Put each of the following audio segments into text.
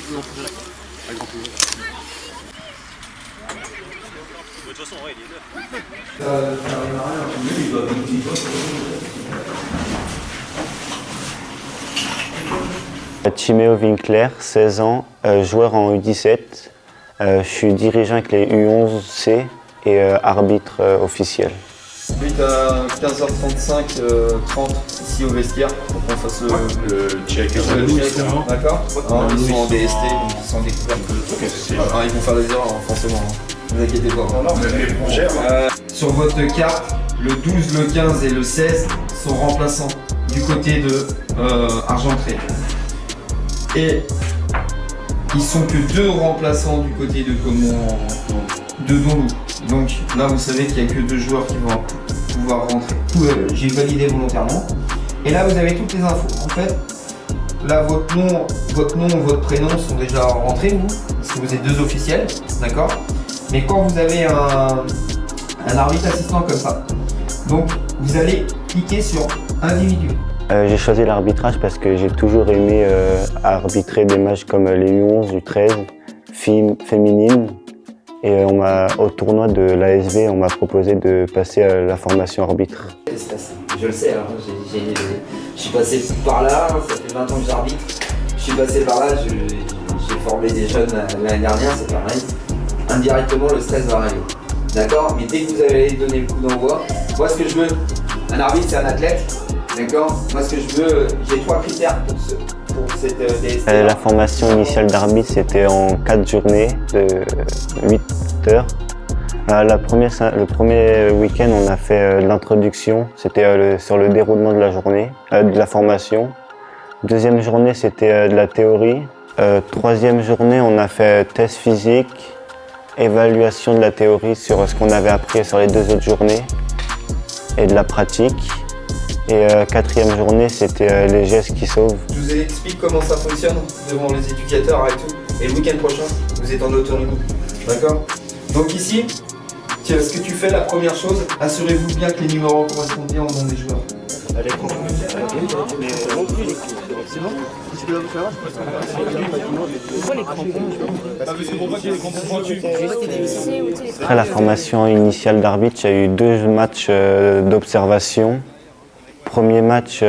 toute façon, ouais, il est là. Timéo Winkler, 16 ans, joueur en U17. Je suis dirigeant avec les U11C et arbitre officiel. But à 15h35, 30 ici au vestiaire pour qu'on fasse le check. D'accord. Ils sont en DST, donc ils sont découverts. Ils vont faire des erreurs, forcément. Ne vous inquiétez pas. Sur votre carte, le 12, le 15 et le 16 sont remplaçants du côté de Argentré. Et ils sont que 2 remplaçants du côté de Donlou. Donc là, vous savez qu'il n'y a que 2 joueurs qui vont pouvoir rentrer. J'ai validé volontairement. Et là, vous avez toutes les infos. En fait, là, votre nom, votre prénom sont déjà rentrés, vous, parce que vous êtes 2 officiels, d'accord. Mais quand vous avez un arbitre assistant comme ça, donc vous allez cliquer sur individu. J'ai choisi l'arbitrage parce que j'ai toujours aimé arbitrer des matchs comme les U11, U13, filles féminines. Et au tournoi de l'ASV, on m'a proposé de passer à la formation arbitre. Je le sais, hein, je suis passé par là, ça fait 20 ans que j'arbitre. Je suis passé par là, j'ai formé des jeunes l'année dernière, c'est pareil. Indirectement, le stress va arriver. D'accord. Mais dès que vous allez donner le coup d'envoi, moi ce que je veux, un arbitre c'est un athlète. D'accord. Moi ce que je veux, j'ai 3 critères pour cette DST. La formation initiale d'arbitre, c'était en 4 journées de 8 heures. Le premier week-end, on a fait l'introduction, c'était sur le déroulement de la journée, de la formation. Deuxième journée, c'était de la théorie. Troisième journée, on a fait test physique, évaluation de la théorie sur ce qu'on avait appris sur les 2 autres journées et de la pratique. Et quatrième journée, c'était les gestes qui sauvent. Je vous explique comment ça fonctionne devant les éducateurs et tout. Et le week-end prochain, vous êtes en autonomie. D'accord. Donc ici, ce que tu fais, la première chose, assurez-vous bien que les numéros correspondent bien au nom des joueurs. Après la formation initiale d'arbitre, il y a eu 2 matchs d'observation. Premier match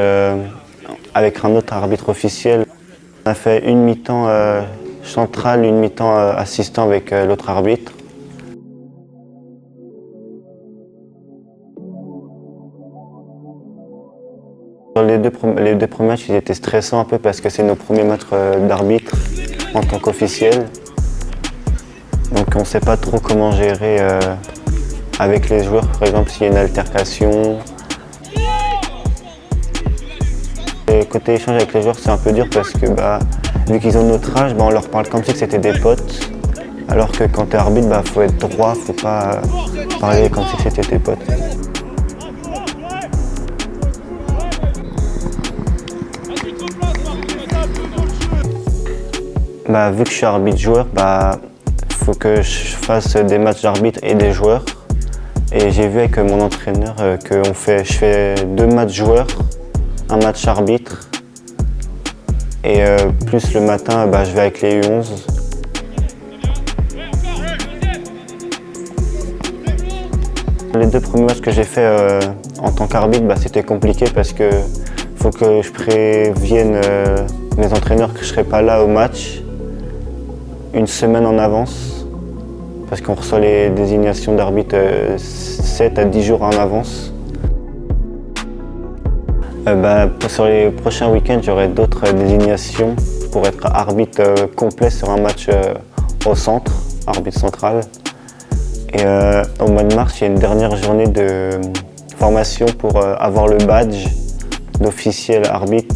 avec un autre arbitre officiel. On a fait une mi-temps centrale, une mi-temps assistant avec l'autre arbitre. Les deux premiers matchs, ils étaient stressants un peu parce que c'est nos premiers matchs d'arbitre en tant qu'officiel. Donc on ne sait pas trop comment gérer avec les joueurs, par exemple s'il y a une altercation. Et côté échange avec les joueurs, c'est un peu dur parce que vu qu'ils ont notre âge, on leur parle comme si c'était des potes. Alors que quand tu es arbitre, faut être droit, faut pas parler comme si c'était tes potes. Vu que je suis arbitre-joueur, faut que je fasse des matchs d'arbitre et des joueurs. Et j'ai vu avec mon entraîneur que je fais 2 matchs joueurs, un match arbitre. Et plus le matin, je vais avec les U11. Les 2 premiers matchs que j'ai fait en tant qu'arbitre, c'était compliqué parce que faut que je prévienne mes entraîneurs que je ne serai pas là au match. Une semaine en avance, parce qu'on reçoit les désignations d'arbitre 7 à 10 jours en avance. Sur les prochains week-ends, j'aurai d'autres désignations pour être arbitre complet sur un match au centre, arbitre central. Et au mois de mars, il y a une dernière journée de formation pour avoir le badge d'officiel arbitre